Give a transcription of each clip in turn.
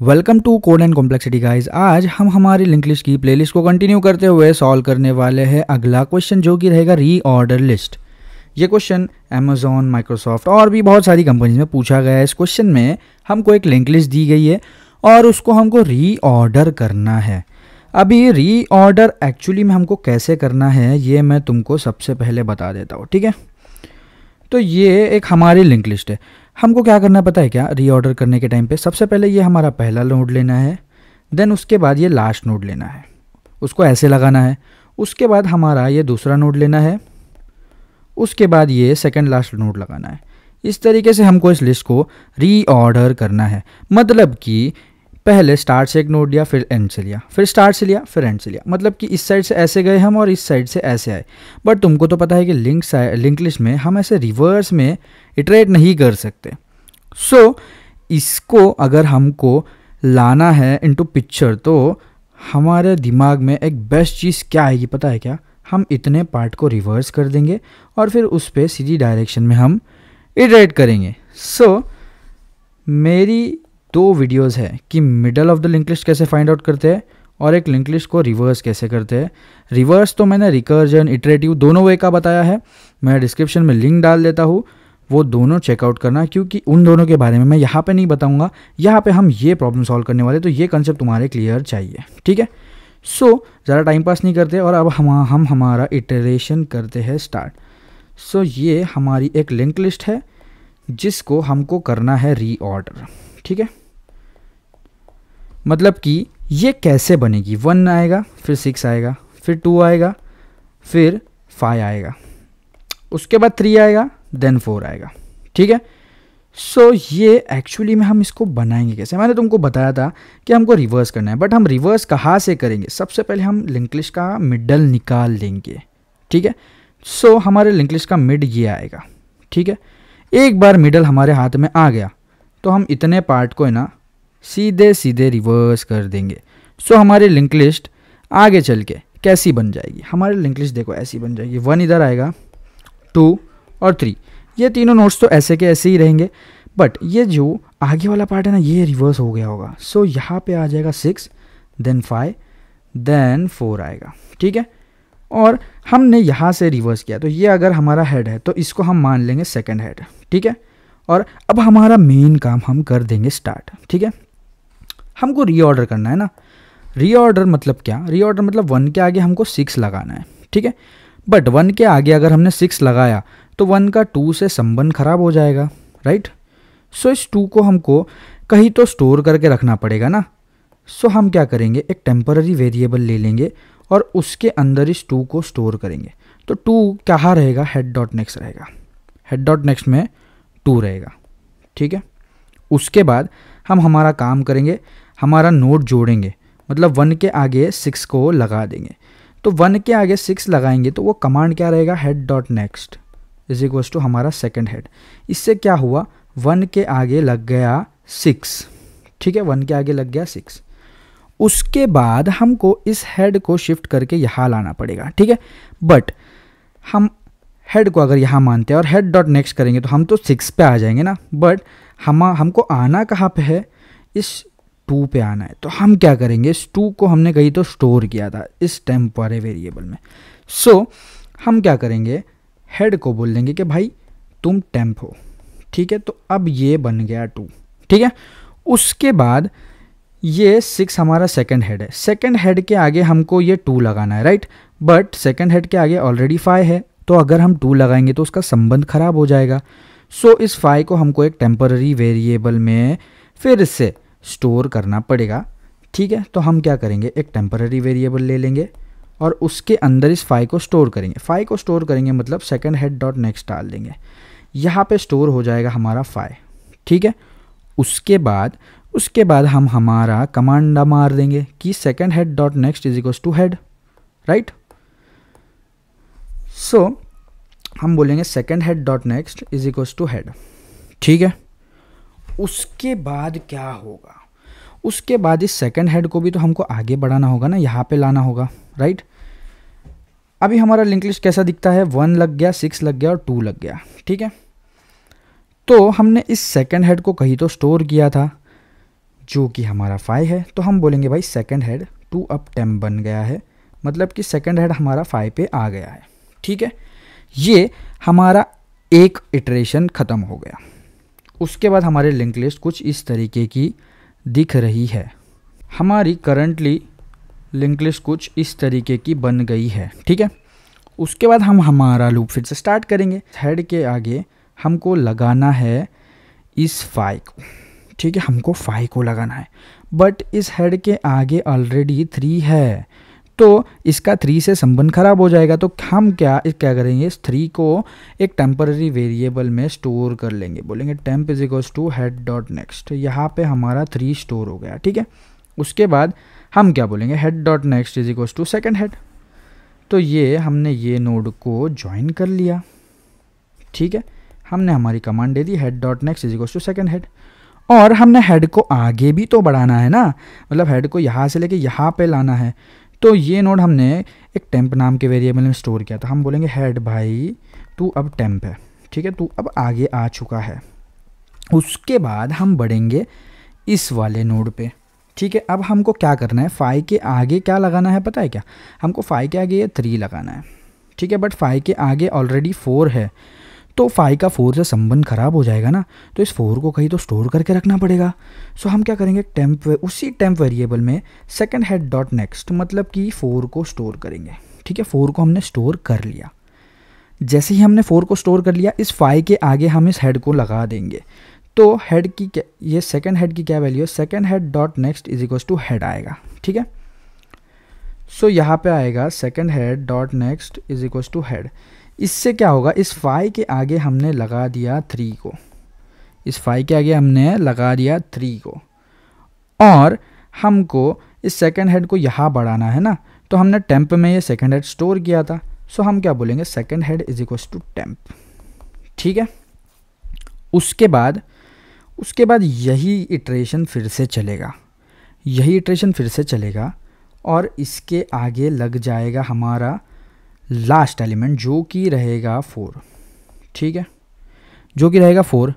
Welcome to code and complexity guys. आज हम हमारी लिंक लिस्ट की प्लेलिस्ट को कंटिन्यू करते हुए सॉल्व करने वाले हैं अगला क्वेश्चन, जो कि रहेगा रीऑर्डर लिस्ट। ये क्वेश्चन अमेजॉन, माइक्रोसॉफ्ट और भी बहुत सारी कंपनीज में पूछा गया है। इस क्वेश्चन में हमको एक लिंक लिस्ट दी गई है और उसको हमको रीऑर्डर करना है। अभी रीऑर्डर एक्चुअली में हमको कैसे करना है ये मैं तुमको सबसे पहले बता देता हूँ, ठीक है। तो ये एक हमारी लिंक लिस्ट है। हमको क्या करना पता है क्या? रीऑर्डर करने के टाइम पे सबसे पहले ये हमारा पहला नोड लेना है, देन उसके बाद ये लास्ट नोड लेना है, उसको ऐसे लगाना है। उसके बाद हमारा ये दूसरा नोड लेना है, उसके बाद ये सेकंड लास्ट नोड लगाना है। इस तरीके से हमको इस लिस्ट को रीऑर्डर करना है। मतलब कि पहले स्टार्ट से एक नोड लिया, फिर एंड से लिया, फिर स्टार्ट से लिया, फिर एंड से लिया। मतलब कि इस साइड से ऐसे गए हम और इस साइड से ऐसे आए। बट तुमको तो पता है कि लिंक लिस्ट में हम ऐसे रिवर्स में इटरेट नहीं कर सकते। सो इसको अगर हमको लाना है इनटू पिक्चर, तो हमारे दिमाग में एक बेस्ट चीज़ क्या आएगी पता है क्या? हम इतने पार्ट को रिवर्स कर देंगे और फिर उस पर सीधी डायरेक्शन में हम इटरेट करेंगे। सो मेरी दो वीडियोस है कि middle of the link list कैसे फाइंड आउट करते हैं और एक लिंक लिस्ट को रिवर्स कैसे करते हैं। रिवर्स तो मैंने रिकर्जन, इटरेटिव दोनों वे का बताया है। मैं डिस्क्रिप्शन में लिंक डाल देता हूँ, वो दोनों चेकआउट करना, क्योंकि उन दोनों के बारे में मैं यहाँ पे नहीं बताऊँगा। यहाँ पे हम ये प्रॉब्लम सॉल्व करने वाले, तो ये कंसेप्ट तुम्हारे क्लियर चाहिए, ठीक है। सो ज़्यादा टाइम पास नहीं करते और अब हम हमारा इटरेशन करते हैं स्टार्ट। सो ये हमारी एक लिंक लिस्ट है जिसको हमको करना है रीऑर्डर, ठीक है। मतलब कि ये कैसे बनेगी? 1 आएगा, फिर 6 आएगा, फिर 2 आएगा, फिर 5 आएगा, उसके बाद 3 आएगा, देन 4 आएगा, ठीक है। सो ये एक्चुअली में हम इसको बनाएंगे कैसे? मैंने तुमको बताया था कि हमको रिवर्स करना है, बट हम रिवर्स कहाँ से करेंगे? सबसे पहले हम लिंक लिस्ट का मिडल निकाल लेंगे, ठीक है। सो हमारे लिंक लिस्ट का मिड ये आएगा, ठीक है। एक बार मिडल हमारे हाथ में आ गया तो हम इतने पार्ट को है ना सीधे सीधे रिवर्स कर देंगे। सो हमारी लिंक लिस्ट आगे चल के कैसी बन जाएगी? हमारी लिंक लिस्ट देखो ऐसी बन जाएगी। 1 इधर आएगा, 2 और 3, ये तीनों नोट्स तो ऐसे के ऐसे ही रहेंगे, बट ये जो आगे वाला पार्ट है ना ये रिवर्स हो गया होगा। सो यहाँ पे आ जाएगा 6, देन 5, देन 4 आएगा, ठीक है। और हमने यहाँ से रिवर्स किया, तो ये अगर हमारा हेड है तो इसको हम मान लेंगे सेकेंड हेड, ठीक है। और अब हमारा मेन काम हम कर देंगे स्टार्ट, ठीक है। हमको रीऑर्डर करना है ना। रीऑर्डर मतलब क्या? रीऑर्डर मतलब 1 के आगे हमको 6 लगाना है, ठीक है। बट 1 के आगे अगर हमने 6 लगाया तो 1 का 2 से संबंध खराब हो जाएगा, राइट। सो इस 2 को हमको कहीं तो स्टोर करके रखना पड़ेगा ना। सो हम क्या करेंगे, एक टेम्पररी वेरिएबल ले लेंगे और उसके अंदर इस 2 को स्टोर करेंगे। तो 2 कहाँ रहेगा? हेड डॉट नेक्स्ट रहेगा। हेड डॉट नेक्स्ट में 2 रहेगा, ठीक है। उसके बाद हम हमारा काम करेंगे, हमारा नोड जोड़ेंगे, मतलब 1 के आगे 6 को लगा देंगे। तो 1 के आगे 6 लगाएंगे तो वो कमांड क्या रहेगा? Head dot next is equals to हमारा सेकेंड हेड। इससे क्या हुआ? 1 के आगे लग गया 6, ठीक है। 1 के आगे लग गया 6। उसके बाद हमको इस हेड को शिफ्ट करके यहाँ लाना पड़ेगा, ठीक है। बट हम हेड को अगर यहाँ मानते हैं और हेड डॉट नेक्स्ट करेंगे तो हम तो 6 पे आ जाएंगे ना। बट हमको आना कहाँ पे है? इस 2 पे आना है। तो हम क्या करेंगे, इस 2 को हमने कहीं तो स्टोर किया था इस टेम्पररी वेरिएबल में। सो हम क्या करेंगे, हेड को बोल देंगे कि भाई तुम टेम्प हो, ठीक है। तो अब ये बन गया 2, ठीक है। उसके बाद ये 6 हमारा सेकंड हेड है। सेकंड हेड के आगे हमको ये 2 लगाना है, राइट। बट सेकंड हेड के आगे ऑलरेडी 5 है, तो अगर हम 2 लगाएंगे तो उसका संबंध खराब हो जाएगा। सो इस 5 को हमको एक टेम्पररी वेरिएबल में फिर से स्टोर करना पड़ेगा, ठीक है। तो हम क्या करेंगे, एक टेम्पररी वेरिएबल ले लेंगे और उसके अंदर इस 5 को स्टोर करेंगे। 5 को स्टोर करेंगे मतलब सेकंड हेड डॉट नेक्स्ट डाल देंगे, यहाँ पे स्टोर हो जाएगा हमारा 5, ठीक है। उसके बाद हम हमारा कमांड मार देंगे कि second head dot next is equals to head, right. So हम बोलेंगे second head dot next is equals to head, ठीक है। उसके बाद क्या होगा? उसके बाद इस सेकंड हेड को भी तो हमको आगे बढ़ाना होगा ना, यहाँ पे लाना होगा, राइट। अभी हमारा लिंक लिस्ट कैसा दिखता है? 1 लग गया, 6 लग गया और 2 लग गया, ठीक है। तो हमने इस सेकंड हेड को कहीं तो स्टोर किया था, जो कि हमारा 5 है, तो हम बोलेंगे भाई सेकंड हेड 2 अब टेम्प बन गया है, मतलब कि सेकंड हेड हमारा 5 पे आ गया है। ठीक है, ये हमारा एक इटरेशन ख़त्म हो गया। उसके बाद हमारी लिंक लिस्ट कुछ इस तरीके की दिख रही है। हमारी करंटली लिंक लिस्ट कुछ इस तरीके की बन गई है। ठीक है, उसके बाद हम हमारा लूप फिर से स्टार्ट करेंगे। हेड के आगे हमको लगाना है इस 5 को। ठीक है, हमको 5 को लगाना है, बट इस हेड के आगे ऑलरेडी 3 है, तो इसका 3 से संबंध खराब हो जाएगा। तो हम क्या करेंगे, इस 3 को एक टेम्पररी वेरिएबल में स्टोर कर लेंगे। बोलेंगे temp is equals to head dot next. यहाँ पे हमारा 3 स्टोर हो गया। ठीक है, उसके बाद हम क्या बोलेंगे, head dot next is equals to second head. तो ये हमने ये नोड को ज्वाइन कर लिया। ठीक है, हमने हमारी कमांड दे दी head dot next is equals to second head, और हमने हेड को आगे भी तो बढ़ाना है ना, मतलब हेड को यहाँ से लेके यहाँ पे लाना है। तो ये नोड हमने एक टेम्प नाम के वेरिएबल में स्टोर किया था। हम बोलेंगे हेड भाई तू अब टेम्प है। ठीक है, तू अब आगे आ चुका है। उसके बाद हम बढ़ेंगे इस वाले नोड पे। ठीक है, अब हमको क्या करना है, 5 के आगे क्या लगाना है पता है क्या, हमको 5 के आगे ये 3 लगाना है। ठीक है, बट 5 के आगे ऑलरेडी 4 है, तो 5 का 4 से संबंध खराब हो जाएगा ना, तो इस 4 को कहीं तो स्टोर करके रखना पड़ेगा। सो हम क्या करेंगे, टेम्प उसी टेम्प वेरिएबल में सेकंड हेड डॉट नेक्स्ट, मतलब कि 4 को स्टोर करेंगे। ठीक है, 4 को हमने स्टोर कर लिया। जैसे ही हमने 4 को स्टोर कर लिया, इस 5 के आगे हम इस हेड को लगा देंगे। तो हेड की ये सेकंड हेड की क्या वैल्यू है, second head dot next is equals to head आएगा। ठीक है, सो यहाँ पे आएगा second head dot next is equals to head. इससे क्या होगा, इस 5 के आगे हमने लगा दिया 3 को, इस 5 के आगे हमने लगा दिया 3 को, और हमको इस सेकंड हेड को यहाँ बढ़ाना है ना, तो हमने टेम्प में ये सेकंड हेड स्टोर किया था। सो हम क्या बोलेंगे, second head is equals to temp. ठीक है, उसके बाद यही इटरेशन फिर से चलेगा, और इसके आगे लग जाएगा हमारा लास्ट एलिमेंट जो कि रहेगा 4। ठीक है, जो कि रहेगा 4,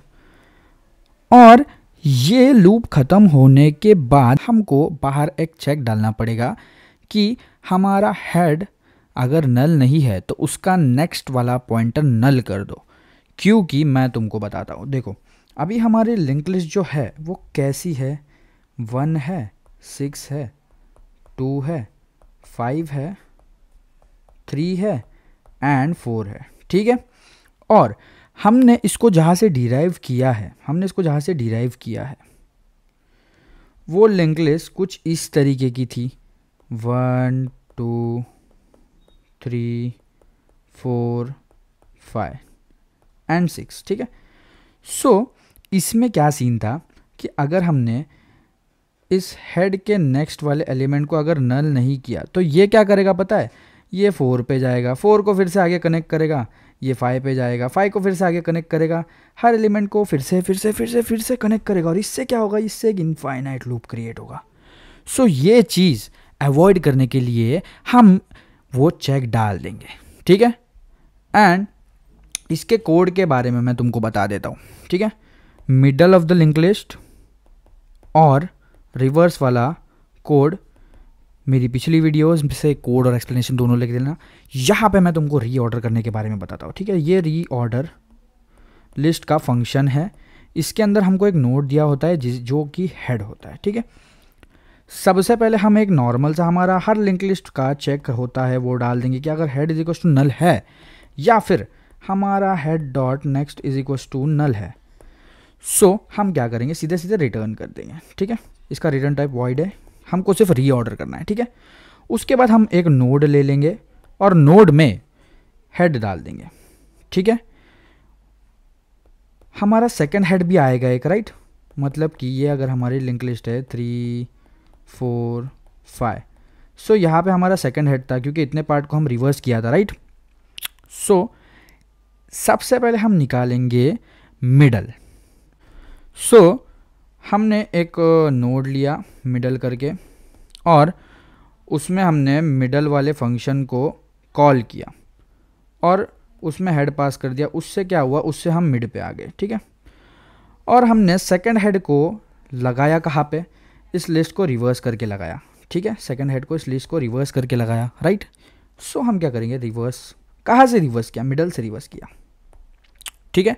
और ये लूप ख़त्म होने के बाद हमको बाहर एक चेक डालना पड़ेगा कि हमारा हेड अगर नल नहीं है तो उसका नेक्स्ट वाला पॉइंटर नल कर दो। क्योंकि मैं तुमको बताता हूँ, देखो अभी हमारी लिंक लिस्ट जो है वो कैसी है, 1 है, 6 है, 2 है, 5 है, 3 है एंड 4 है। ठीक है, और हमने इसको जहाँ से डिराइव किया है, वो लिंक लिस्ट कुछ इस तरीके की थी, 1 2 3 4 5 एंड 6। ठीक है, सो इसमें क्या सीन था कि अगर हमने इस हेड के नेक्स्ट वाले एलिमेंट को अगर नल नहीं किया तो ये क्या करेगा पता है, ये 4 पे जाएगा, 4 को फिर से आगे कनेक्ट करेगा, ये 5 पे जाएगा, 5 को फिर से आगे कनेक्ट करेगा, हर एलिमेंट को फिर से कनेक्ट करेगा, और इससे क्या होगा, इससे एक इनफाइनाइट लूप क्रिएट होगा। सो ये चीज़ अवॉइड करने के लिए हम वो चेक डाल देंगे। ठीक है, एंड इसके कोड के बारे में मैं तुमको बता देता हूँ। ठीक है, middle of the link list और रिवर्स वाला कोड मेरी पिछली वीडियोस से कोड और एक्सप्लेनेशन दोनों लिख देना। यहाँ पे मैं तुमको रीऑर्डर करने के बारे में बताता हूँ। ठीक है, ये रीऑर्डर लिस्ट का फंक्शन है। इसके अंदर हमको एक नोड दिया होता है जो कि हेड होता है। ठीक है, सबसे पहले हम एक नॉर्मल सा हमारा हर लिंक लिस्ट का चेक होता है वो डाल देंगे कि अगर head is equals to null है या फिर हमारा head dot next is equals to null है। सो हम क्या करेंगे, सीधे रिटर्न कर देंगे। ठीक है, इसका रिटर्न टाइप वॉइड है, हमको सिर्फ रीऑर्डर करना है। ठीक है, उसके बाद हम एक नोड ले लेंगे और नोड में हेड डाल देंगे। ठीक है, हमारा सेकंड हेड भी आएगा एक, राइट, मतलब कि ये अगर हमारी लिंक लिस्ट है 3 4 5, सो यहाँ पे हमारा सेकंड हेड था क्योंकि इतने पार्ट को हम रिवर्स किया था, राइट। सो सबसे पहले हम निकालेंगे मिडल। सो हमने एक नोड लिया मिडल करके और उसमें हमने मिडल वाले फंक्शन को कॉल किया और उसमें हेड पास कर दिया। उससे क्या हुआ, उससे हम मिड पे आ गए। ठीक है, और हमने सेकंड हेड को लगाया कहाँ पे, इस लिस्ट को रिवर्स करके लगाया, ठीक है, सेकंड हेड को इस लिस्ट को रिवर्स करके लगाया, राइट। सो हम क्या करेंगे, रिवर्स, कहाँ से रिवर्स किया, मिडल से रिवर्स किया, ठीक है।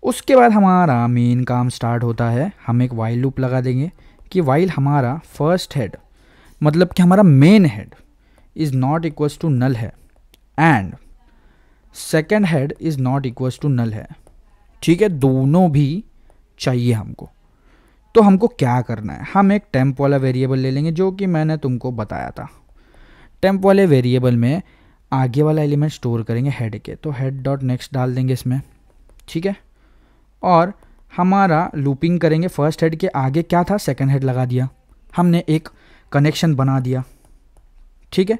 उसके बाद हमारा मेन काम स्टार्ट होता है, हम एक वाइल लूप लगा देंगे कि वाइल हमारा फर्स्ट हेड मतलब कि हमारा main head is not equals to null है and second head is not equals to null है, ठीक है, दोनों भी चाहिए हमको। तो हमको क्या करना है, हम एक टेम्प वाला वेरिएबल ले लेंगे जो कि मैंने तुमको बताया था। टेम्प वाले वेरिएबल में आगे वाला एलिमेंट स्टोर करेंगे हेड के, तो हेड डॉट नेक्स्ट डाल देंगे इसमें, ठीक है। और हमारा लूपिंग करेंगे, फर्स्ट हेड के आगे क्या था, सेकंड हेड लगा दिया, हमने एक कनेक्शन बना दिया, ठीक है।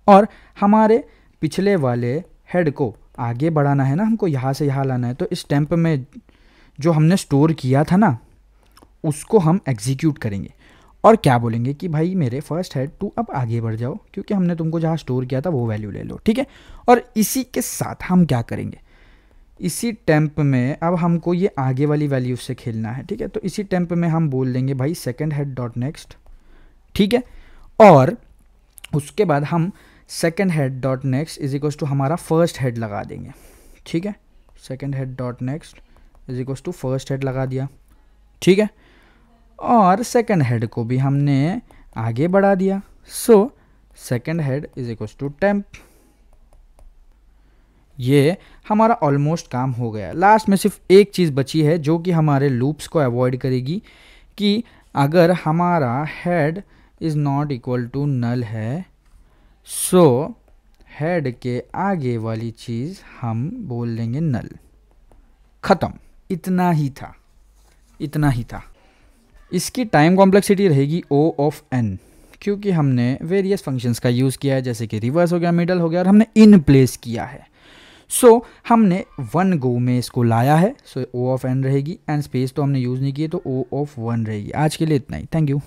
और हमारे पिछले वाले हेड को आगे बढ़ाना है ना, हमको यहाँ से यहाँ लाना है, तो इस टेम्प में जो हमने स्टोर किया था ना उसको हम एग्जीक्यूट करेंगे और क्या बोलेंगे कि भाई मेरे फर्स्ट हेड टू अब आगे बढ़ जाओ, क्योंकि हमने तुमको जहाँ स्टोर किया था वो वैल्यू ले लो, ठीक है। और इसी के साथ हम क्या करेंगे, इसी टेम्प में अब हमको ये आगे वाली वैल्यू से खेलना है, ठीक है। तो इसी टेम्प में हम बोल देंगे भाई सेकंड हेड डॉट नेक्स्ट, ठीक है। और उसके बाद हम second head dot next is equals to हमारा फर्स्ट हेड लगा देंगे, ठीक है। Second head dot next is equals to first head लगा दिया, ठीक है। और सेकंड हेड को भी हमने आगे बढ़ा दिया, so second head is equals to temp. ये हमारा ऑलमोस्ट काम हो गया। लास्ट में सिर्फ एक चीज़ बची है जो कि हमारे लूप्स को अवॉइड करेगी कि अगर हमारा head is not equal to null है, सो हेड के आगे वाली चीज़ हम बोल देंगे नल, ख़त्म। इतना ही था, इतना ही था। इसकी टाइम कॉम्प्लेक्सिटी रहेगी O ऑफ n, क्योंकि हमने वेरियस फंक्शंस का यूज़ किया है, जैसे कि रिवर्स हो गया, मिडल हो गया, और हमने इन प्लेस किया है। सो हमने वन गो में इसको लाया है, सो O ऑफ n रहेगी, एंड स्पेस तो हमने यूज़ नहीं किए तो O ऑफ 1 रहेगी। आज के लिए इतना ही, थैंक यू।